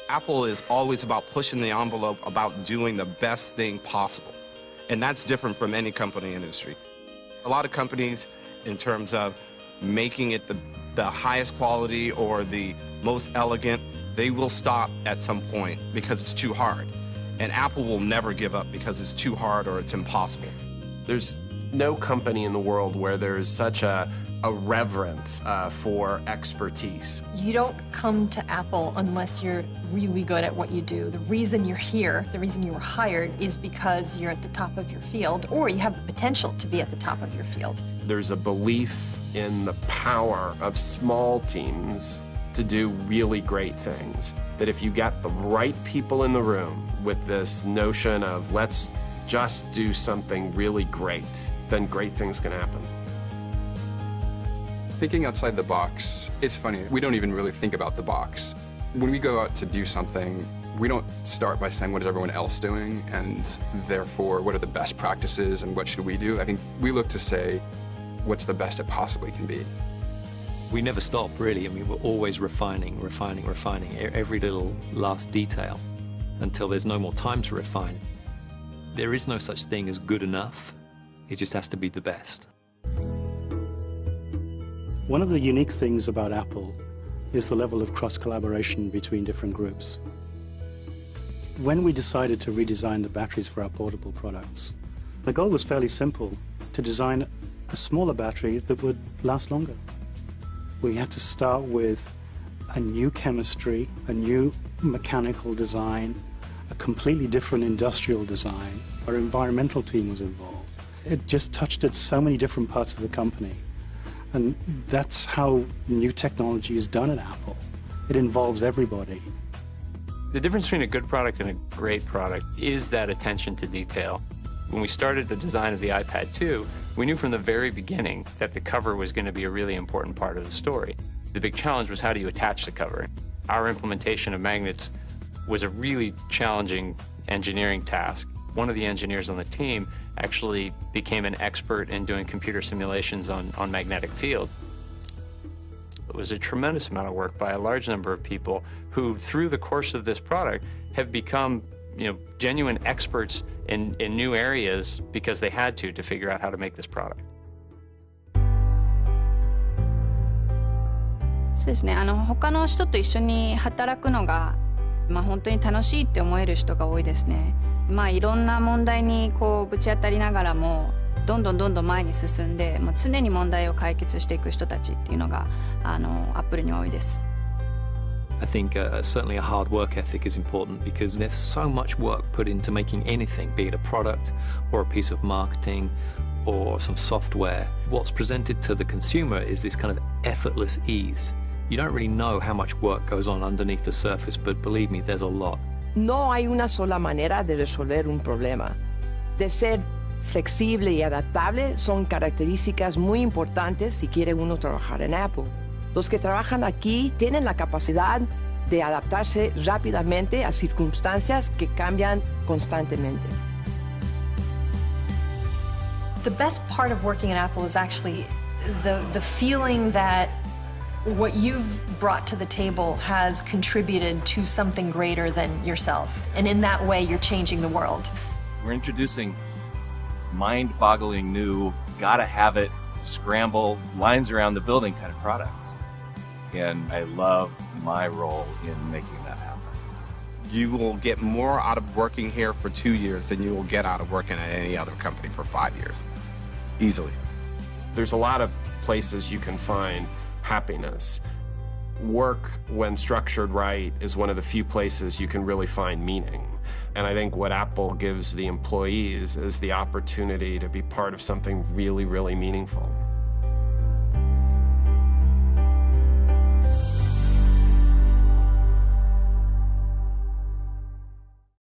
Apple is always about pushing the envelope, about doing the best thing possible. And that's different from any company industry. A lot of companies, in terms of making it the highest quality or the most elegant, they will stop at some point because it's too hard. And Apple will never give up because it's too hard or it's impossible. There's no company in the world where there is such a reverence for expertise. You don't come to Apple unless you're really good at what you do. The reason you're here, the reason you were hired, is because you're at the top of your field, or you have the potential to be at the top of your field. There's a belief in the power of small teams to do really great things. That if you get the right people in the room with this notion of let's just do something really great, then great things can happen. Thinking outside the box, it's funny, we don't even really think about the box. When we go out to do something, we don't start by saying what is everyone else doing and therefore what are the best practices and what should we do. I think we look to say what's the best it possibly can be. We never stop, really. I mean, we're always refining every little last detail until there's no more time to refine. There is no such thing as good enough. It just has to be the best. One of the unique things about Apple is the level of cross-collaboration between different groups. When we decided to redesign the batteries for our portable products, the goal was fairly simple: to design a smaller battery that would last longer. We had to start with a new chemistry, a new mechanical design, a completely different industrial design. Our environmental team was involved. It just touched at so many different parts of the company. And that's how new technology is done at Apple. It involves everybody. The difference between a good product and a great product is that attention to detail. When we started the design of the iPad 2, we knew from the very beginning that the cover was going to be a really important part of the story. The big challenge was, how do you attach the cover? Our implementation of magnets was a really challenging engineering task. One of the engineers on the team actually became an expert in doing computer simulations on magnetic field. It was a tremendous amount of work by a large number of people who, through the course of this product, have become genuine experts in new areas because they had to figure out how to make this product. そうですね、他の人と一緒に働くのが、本当に楽しいって思える人が多いですね。いろんな問題にぶち当たりながらも、どんどん前に進んで、常に問題を解決していく人たちっていうのがアップルには多いです。I think certainly a hard work ethic is important because there's so much work put into making anything, be it a product or a piece of marketing or some software. What's presented to the consumer is this kind of effortless ease. You don't really know how much work goes on underneath the surface, but believe me, there's a lot. No hay una sola manera de resolver un problema. De ser flexible y adaptable son características muy importantes si quiere uno trabajar en Apple. Los que trabajan aquí tienen la capacidad de adaptarse rápidamente a circunstancias que cambian constantemente. The best part of working at Apple is actually the feeling that what you've brought to the table has contributed to something greater than yourself. And in that way, you're changing the world. We're introducing mind-boggling new, gotta have it, scramble, lines around the building kind of products. And I love my role in making that happen. You will get more out of working here for 2 years than you will get out of working at any other company for 5 years. Easily. There's a lot of places you can find happiness. Work, when structured right, is one of the few places you can really find meaning. And I think what Apple gives the employees is the opportunity to be part of something really, really meaningful.